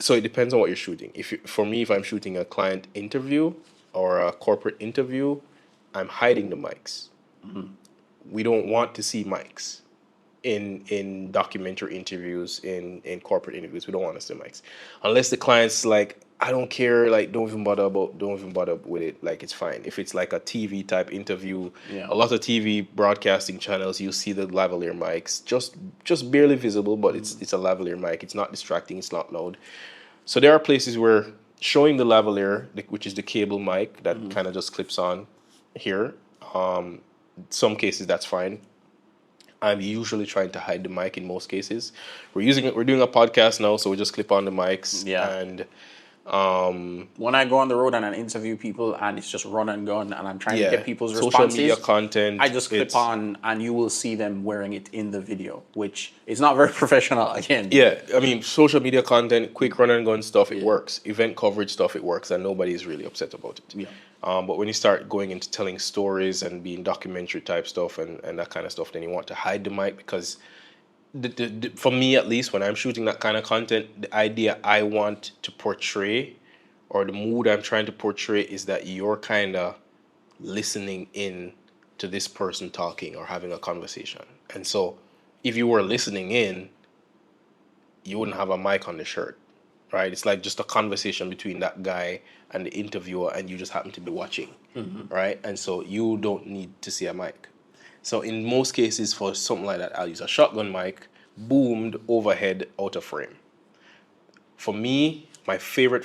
So it depends on what you're shooting. For me, if I'm shooting a client interview or a corporate interview, I'm hiding the mics. Mm-hmm. We don't want to see mics in documentary interviews, in corporate interviews. We don't want to see mics unless the client's like, I don't care, like don't even bother with it, like it's fine. If it's like a TV type interview, a lot of TV broadcasting channels, you see the lavalier mics, just barely visible, but it's a lavalier mic. It's not distracting, it's not loud. So there are places where showing the lavalier, which is the cable mic that kind of just clips on here, some cases that's fine. I'm usually trying to hide the mic in most cases. We're doing a podcast now, so we just clip on the mics. Yeah. And when I go on the road and I interview people and it's just run and gun and I'm trying to get people's social responses, media content, I just clip on and you will see them wearing it in the video, which is not very professional again. Yeah, I mean, social media content, quick run and gun stuff, it works. Event coverage stuff, it works, and nobody is really upset about it. Yeah. But when you start going into telling stories and being documentary type stuff and that kind of stuff, then you want to hide the mic, because for me, at least, when I'm shooting that kind of content, the idea I want to portray, or the mood I'm trying to portray, is that you're kind of listening in to this person talking or having a conversation. And so if you were listening in, you wouldn't have a mic on the shirt, right? It's like just a conversation between that guy and the interviewer, and you just happen to be watching, right? And so you don't need to see a mic. So in most cases, for something like that, I'll use a shotgun mic, boomed overhead, out of frame. For me, my favorite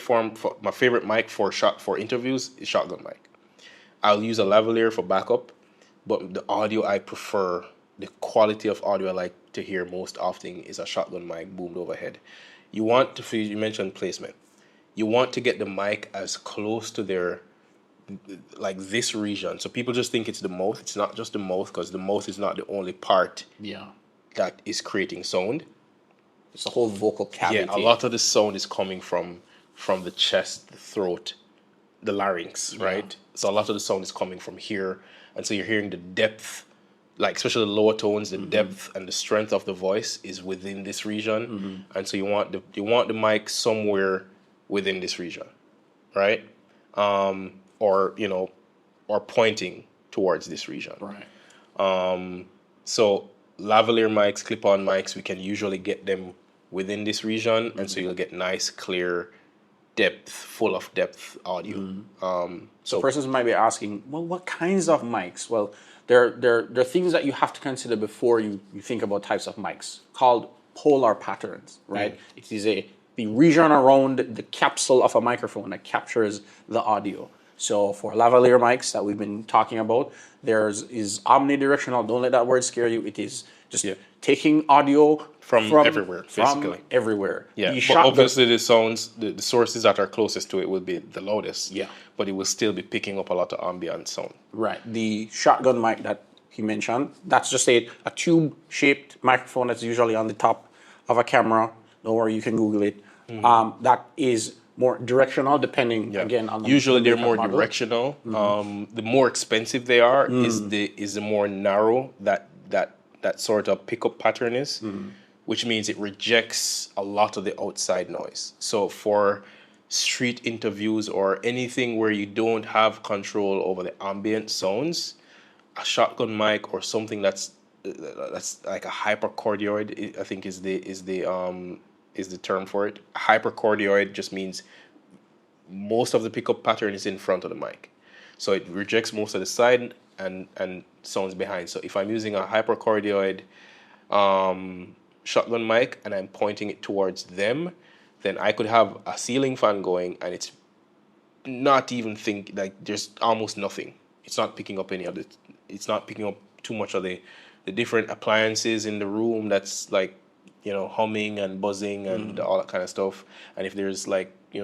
mic for interviews is shotgun mic. I'll use a lavalier for backup, but the audio I prefer, the quality of audio I like to hear most often is a shotgun mic boomed overhead. You mentioned placement. You want to get the mic as close to their, like this region. So people just think it's the mouth. It's not just the mouth, because the mouth is not the only part that is creating sound. It's the whole vocal cavity. Yeah, a lot of the sound is coming from the chest, the throat, the larynx, right? So a lot of the sound is coming from here, and so you're hearing the depth, like especially the lower tones, the depth and the strength of the voice is within this region, and so you want the mic somewhere within this region, right? Or pointing towards this region, right? So lavalier mics, clip-on mics, we can usually get them within this region, and so you'll get nice, clear, full of depth audio. So persons might be asking, well, what kinds of mics? Well, there are things that you have to consider before you think about types of mics, called polar patterns, right? It is the region around the capsule of a microphone that captures the audio. So for lavalier mics that we've been talking about, is omnidirectional. Don't let that word scare you. It is just taking audio from everywhere, basically. Everywhere. Yeah, but obviously the sounds, the sources that are closest to it will be the loudest. Yeah. But it will still be picking up a lot of ambient sound. Right. The shotgun mic that he mentioned, that's just a tube-shaped microphone that's usually on the top of a camera. Don't worry, you can Google it. That is more directional, depending again on the usually they're more model. Directional. The more expensive they are, is the more narrow that sort of pickup pattern is, which means it rejects a lot of the outside noise. So for street interviews or anything where you don't have control over the ambient sounds, a shotgun mic or something that's like a hypercardioid, I think is the term for it. Hypercardioid just means most of the pickup pattern is in front of the mic, so it rejects most of the side and sounds behind. So if I'm using a hypercardioid shotgun mic and I'm pointing it towards them, then I could have a ceiling fan going and it's not even there's almost nothing. It's not picking up any of it. It's not picking up too much of the different appliances in the room that's like, humming and buzzing and all that kind of stuff. And if there's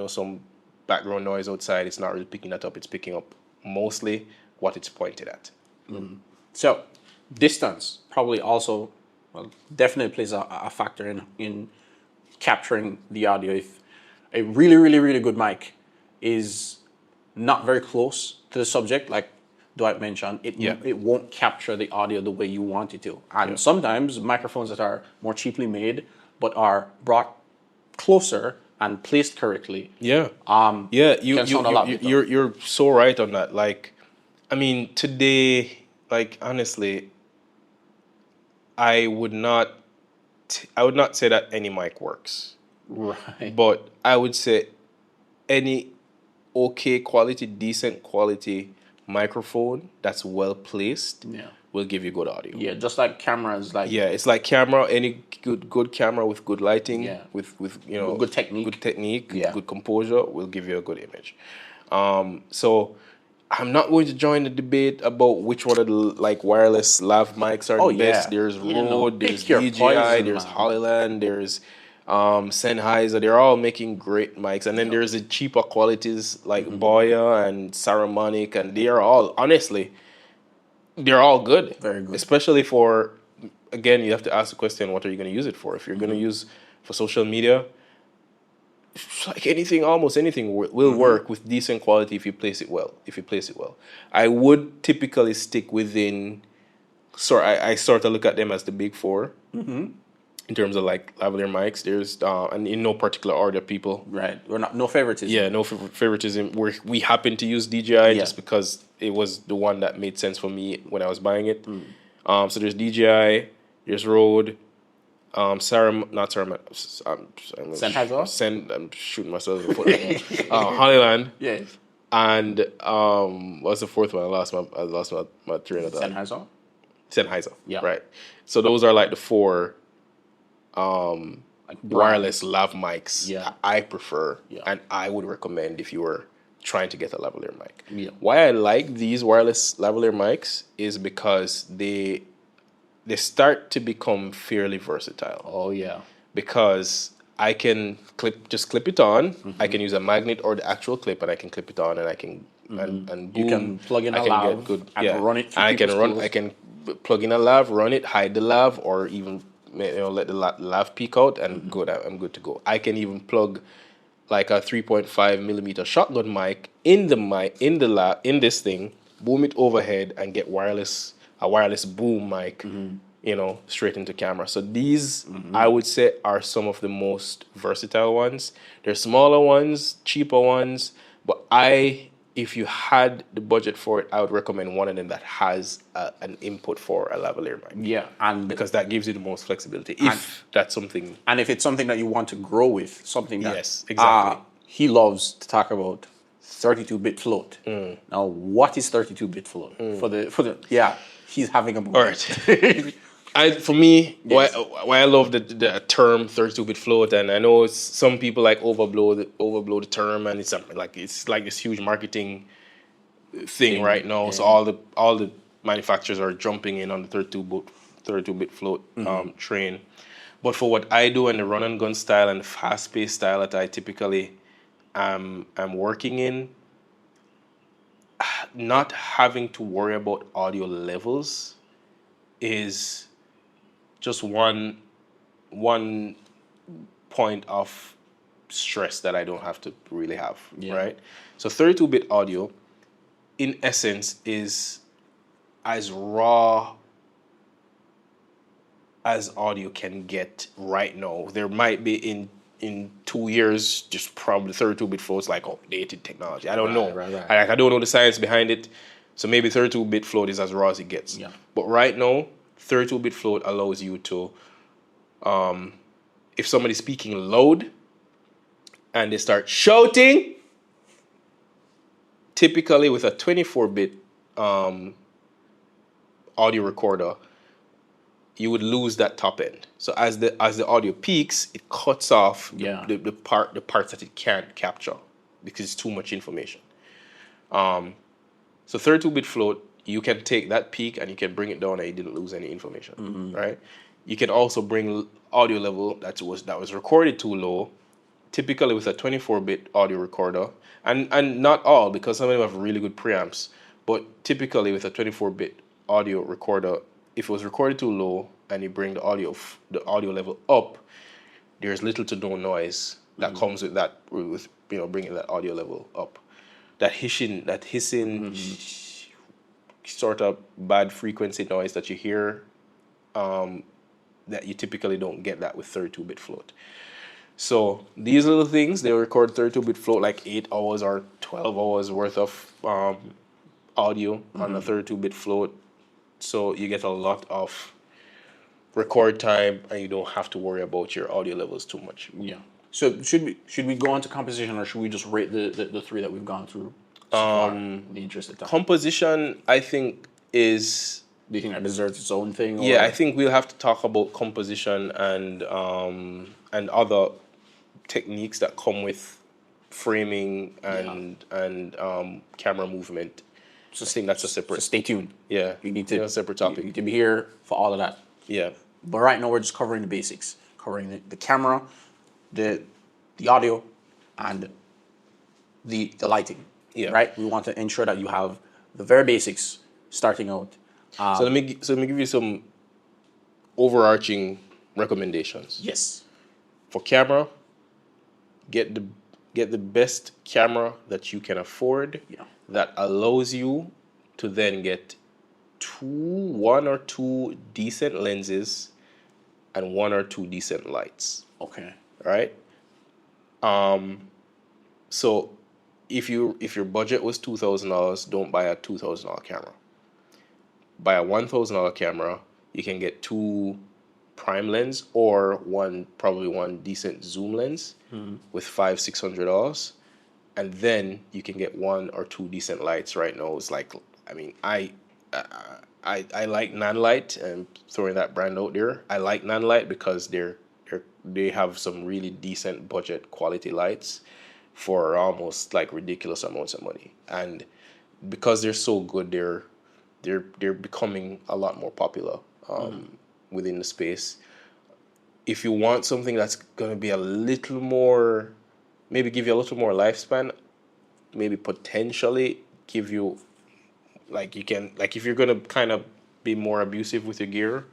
some background noise outside, it's not really picking that up. It's picking up mostly what it's pointed at. So distance probably also definitely plays a factor in capturing the audio. If a really, really, really good mic is not very close to the subject, like Dwight mentioned, it won't capture the audio the way you want it to. And sometimes microphones that are more cheaply made but are brought closer and placed correctly. You're so right on that. Like, I mean, today, honestly, I would not say that any mic works. Right. But I would say any okay quality, decent quality microphone that's well placed will give you good audio. Yeah, just like cameras, it's like camera. Any good camera with good lighting, with good technique, good composure will give you a good image. So I'm not going to join the debate about which one of the wireless lav mics are the best. There's Rode, there's DJI, there's Hollyland, there's Sennheiser. They're all making great mics, and then there's the cheaper qualities like Boya and Saramonic, and they are all, honestly, they're all good. Very good. Especially for, again, you have to ask the question, what are you going to use it for? If you're going to use for social media, almost anything will work with decent quality if you place it well. I would typically stick within. So I sort of look at them as the big four. In terms of lavalier mics, there's and in no particular order, people. Right. We're no favoritism. Yeah, no favoritism. We happen to use DJI just because it was the one that made sense for me when I was buying it. So there's DJI, There's Rode. Not Sarah. Sennheiser? I'm shooting myself in the foot. Hollyland. Yeah. And what's the fourth one? I lost my train of thought. Sennheiser? Sennheiser. Yeah. Right. So those are like the four Like wireless lav mics Yeah. I prefer Yeah. and I would recommend if you were trying to get a lavalier mic. Yeah. Why I like these wireless lavalier mics is because they start to become fairly versatile. Oh yeah. Because I can clip it on. I can use a magnet or the actual clip, and I can clip it on, and I can and boom. You can plug in I a can lav get good, and run it through I can people's run. tools. I can plug in a lav, run it, hide the lav, or even let the lav peek out, and good. I'm good to go. I can even plug like a 3.5 millimeter shotgun mic in this thing, boom it overhead, and get a wireless boom mic. Straight into camera. So these, I would say, are some of the most versatile ones. They're smaller ones, cheaper ones, but if you had the budget for it, I would recommend one of them that has an input for a lavalier mic. Yeah, and Because that gives you the most flexibility. If that's something. and if it's something that you want to grow with, something that Yes, exactly. he loves to talk about 32-bit float. Now, what is 32-bit float for the he's having a moment. All right. For me, why I love the term 32-bit float, and I know some people like overblow the term, and it's like this huge marketing thing right now. Yeah. So all the manufacturers are jumping in on the 32-bit float train. But for what I do and the run and gun style and the fast paced style that I typically am working in, not having to worry about audio levels is just one point of stress that I don't have to really have, right? So 32-bit audio, in essence, is as raw as audio can get right now. There might be in 2 years, just probably 32-bit float's like updated technology. I don't know. Right. I don't know the science behind it. So maybe 32-bit float is as raw as it gets. Yeah. But right now, 32-bit float allows you to, if somebody's speaking loud and they start shouting, typically with a 24-bit audio recorder, you would lose that top end. So as the audio peaks, it cuts off the parts that it can't capture because it's too much information. So 32-bit float, you can take that peak and you can bring it down and you didn't lose any information, right? You can also bring audio level that was recorded too low, typically with a 24-bit audio recorder, and not all, because some of them have really good preamps, but typically with a 24-bit audio recorder, if it was recorded too low and you bring the audio level up, there's little to no noise that comes with that, with bringing that audio level up. That hissing sort of bad frequency noise that you hear, that you typically don't get that with 32-bit float. So these little things, they record 32-bit float like 8 hours or 12 hours worth of audio on a 32-bit float. So you get a lot of record time and you don't have to worry about your audio levels too much. Yeah. So should we go on to composition, or should we just rate the three that we've gone through so far? The interest of time. Composition, I think, is... Do you think that deserves its own thing? Or? Yeah, I think we'll have to talk about composition and other techniques that come with framing and camera movement. So I think that's a separate... So stay tuned. Yeah, You need to... a separate topic. You need to be here for all of that. Yeah. But right now we're just covering the basics. Covering the camera, the audio, and the lighting. Yeah. Right? We want to ensure that you have the very basics starting out. So let me give you some overarching recommendations. Yes. For camera, get the best camera that you can afford. Yeah. That allows you to then get one or two decent lenses and one or two decent lights. Okay. Right? So if your budget was $2,000, don't buy a $2,000 camera. Buy a $1,000 camera. You can get two prime lens or probably one decent zoom lens with $500-600, and then you can get one or two decent lights. Right now, it's like, I mean, I like Nanlite, and throwing that brand out there. I like Nanlite because they have some really decent budget quality lights for almost like ridiculous amounts of money, and because they're so good, they're becoming a lot more popular within the space. If you want something that's gonna be a little more, maybe give you a little more lifespan, maybe potentially give you, like, you can, like, if you're gonna kind of be more abusive with your gear,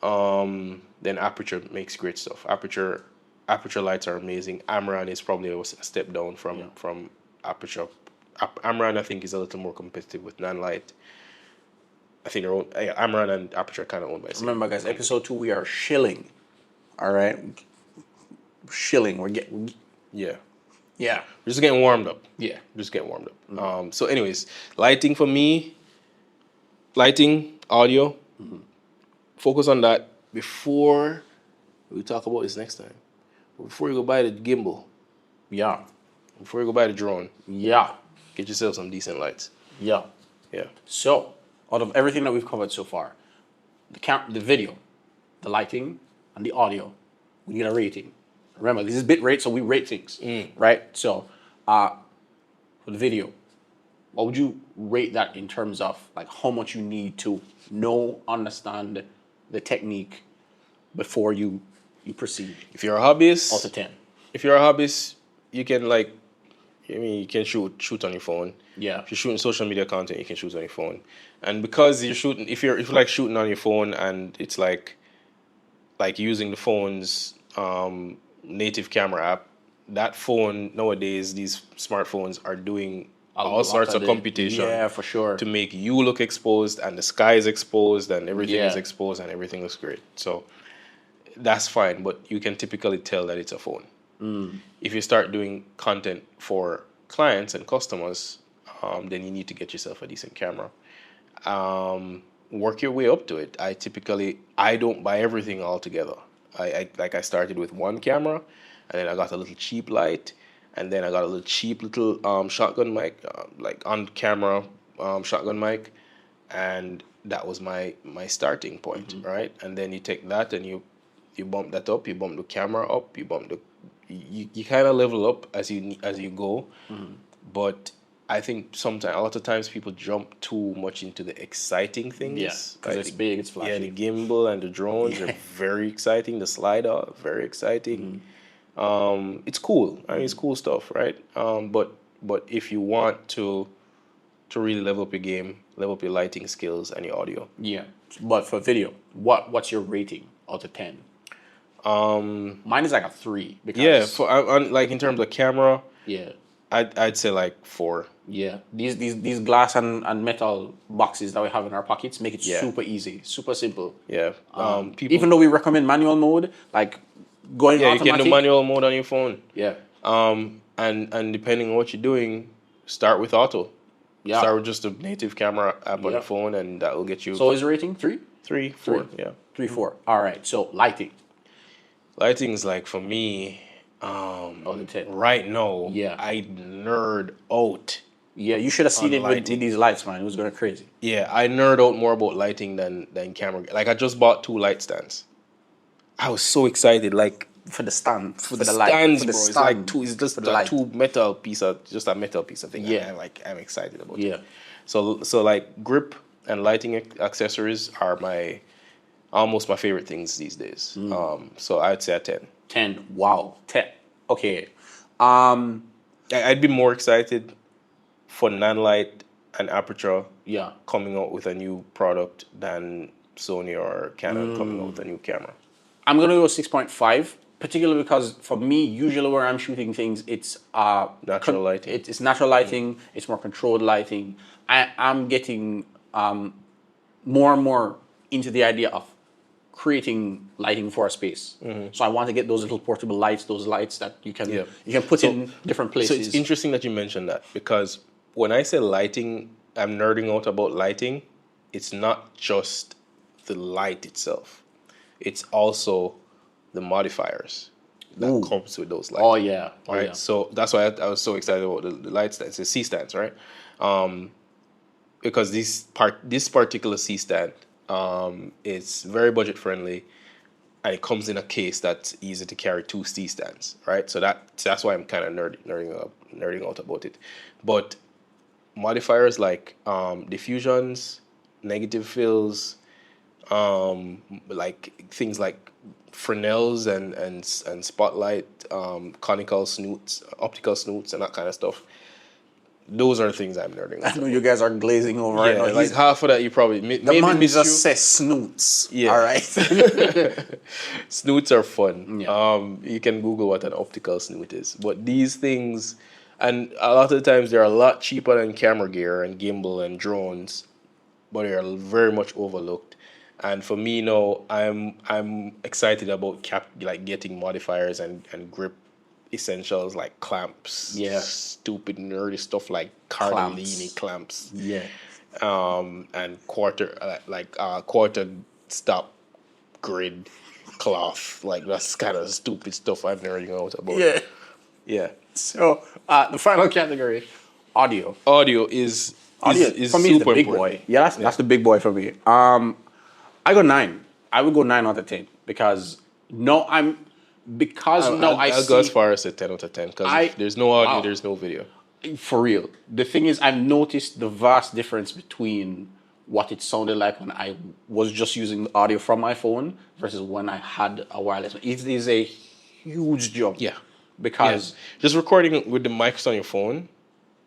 then Aputure makes great stuff. Aputure lights are amazing. Amaran is probably a step down from Aputure. Amaran, I think, is a little more competitive with Nanlite. I think Amaran and Aputure are kind of owned by the same. Remember, guys, episode 2, we are shilling. All right, shilling. We're getting. Yeah. Yeah. We're just getting warmed up. Yeah. Just getting warmed up. So, anyways, lighting for me, audio. Focus on that before we talk about this next time. Before you go buy the gimbal. Yeah. Before you go buy the drone. Yeah. Get yourself some decent lights. Yeah. Yeah. So, out of everything that we've covered so far, the video, the lighting, and the audio, we need a rating. Remember, this is bit rate, so we rate things, right? So, for the video, what would you rate that in terms of like how much you need to understand the technique before you proceed? If you're a hobbyist, Out of 10. If you're a hobbyist, you can you can shoot on your phone. Yeah. If you're shooting social media content, you can shoot on your phone. And because you're shooting, if you like shooting on your phone, and it's like using the phone's native camera app, that phone nowadays, these smartphones are doing all sorts of computation. Yeah, for sure. To make you look exposed, and the sky is exposed, and everything is exposed, and everything looks great. So that's fine, but you can typically tell that it's a phone. If you start doing content for clients and customers, then you need to get yourself a decent camera. Work your way up to it. I don't buy everything all together. I started with one camera, and then I got a little cheap light, and then I got a little cheap little shotgun mic, like on camera shotgun mic, and that was my starting point, right? And then you take that and you bump that up, you bump the camera up, you kind of level up as you go, but I think a lot of times people jump too much into the exciting things. Yeah, because it's big, it's flashy. Yeah, the gimbal and the drones are very exciting. The slider, very exciting. It's cool. I mean, it's cool stuff, right? But if you want to really level up your game, level up your lighting skills and your audio. Yeah, but for video, what's your rating out of 10? Mine is like a 3. Because for like in terms of camera. Yeah. I'd say like 4. Yeah, these glass and metal boxes that we have in our pockets make it super easy, super simple. Yeah. Even though we recommend manual mode, like going automatic. You can do manual mode on your phone. Yeah. And depending on what you're doing, start with auto. Yeah. Start with just a native camera app on your phone, and that will get you. So is the rating 3? 3, 4. Yeah. 3, 4. All right. So lighting. Lighting is like for me. Right now, I nerd out. Yeah, you should have seen it with these lights, man. It was going crazy. Yeah, I nerd out more about lighting than camera. Like, I just bought 2 light stands. I was so excited, like for the stand, for the light, stands, bro. It's like it's just a metal piece of thing. Yeah, I'm excited about it. Yeah. So like grip and lighting accessories are almost my favorite things these days. So I'd say a 10. 10. Wow. 10. Okay. I'd be more excited for Nanlite and Aputure coming out with a new product than Sony or Canon coming out with a new camera. I'm going to go 6.5, particularly because for me, usually where I'm shooting things, it's natural lighting. It's natural lighting. It's more controlled lighting. I'm getting more and more into the idea of creating lighting for a space. So I want to get those little portable lights, those lights that you can put in different places. So it's interesting that you mentioned that, because when I say lighting, I'm nerding out about lighting. It's not just the light itself. it's also the modifiers that comes with those lights. Oh yeah. Oh, right. yeah. So that's why I was so excited about the light stands, the C stands, right? Because this particular C stand is very budget friendly, and it comes in a case that's easy to carry 2 C stands, right? So that's why I'm kind of nerding out about it. But modifiers like diffusions, negative fills, like things like Fresnels and spotlight, conical snoots, optical snoots, and that kind of stuff. Those are things I'm nerding out. I know you guys are glazing over right now. Like half of that you probably the man just says snoots. Yeah. All right. Snoots are fun. Yeah. You can Google what an optical snoot is. But these things, and a lot of the times they're a lot cheaper than camera gear and gimbal and drones, but they are very much overlooked. And for me now, I'm excited about getting modifiers and grip essentials like clamps. Yeah. Stupid nerdy stuff like Cardellini clamps. Yeah. And quarter stop grid cloth. Like that's kind of stupid stuff I'm nerding out about. Yeah. Yeah. So the final category, audio. Audio is For me, super it's the big important. boy. Yeah, that's the big boy for me. I go 9. I would go 9 out of 10 because I go as far as a 10 out of 10 because if there's no audio, there's no video. For real. The thing is, I've noticed the vast difference between what it sounded like when I was just using the audio from my phone versus when I had a wireless. It is a huge jump. Yeah. Because just recording with the mics on your phone.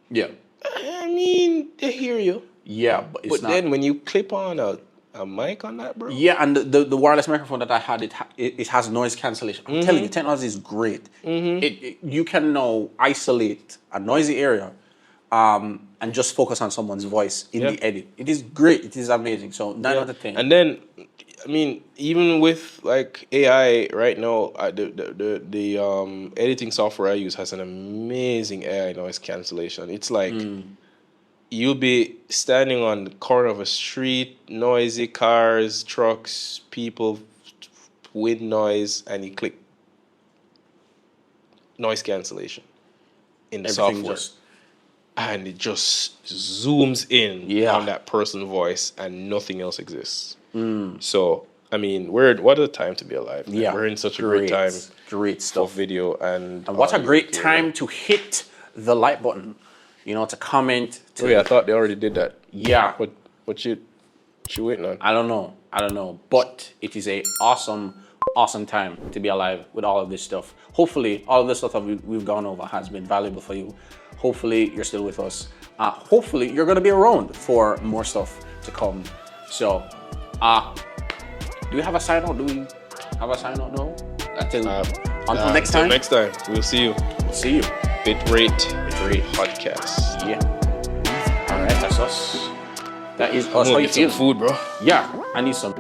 Yeah. I mean, they hear you. Yeah, but it's not. Then when you clip on a mic on that, bro. Yeah, and the wireless microphone that I had, it has noise cancellation. I'm telling you, technology is great. You can now isolate a noisy area and just focus on someone's voice in the edit. It is great. It is amazing. So 9 out of 10. And then, I mean, even with like AI right now, the editing software I use has an amazing AI noise cancellation. It's like you'll be standing on the corner of a street, noisy cars, trucks, people, wind noise, and you click noise cancellation in the software. And it just zooms in on that person's voice and nothing else exists. So, I mean, what a time to be alive. Man. Yeah. We're in such a great time. Great stuff. For video and what a great time to hit the like button. You know, to comment. I thought they already did that. Yeah. What you waiting on? I don't know. But it is a awesome time to be alive with all of this stuff. Hopefully, all of this stuff that we've gone over has been valuable for you. Hopefully, you're still with us. Hopefully, you're going to be around for more stuff to come. So, do we have a sign out? Do we have a sign out? No? Until next time? Until next time. We'll see you. See you. Bitrate Podcast. Yeah. All right, that's us. That is us. How you feel? Some food, bro. Yeah, I need some.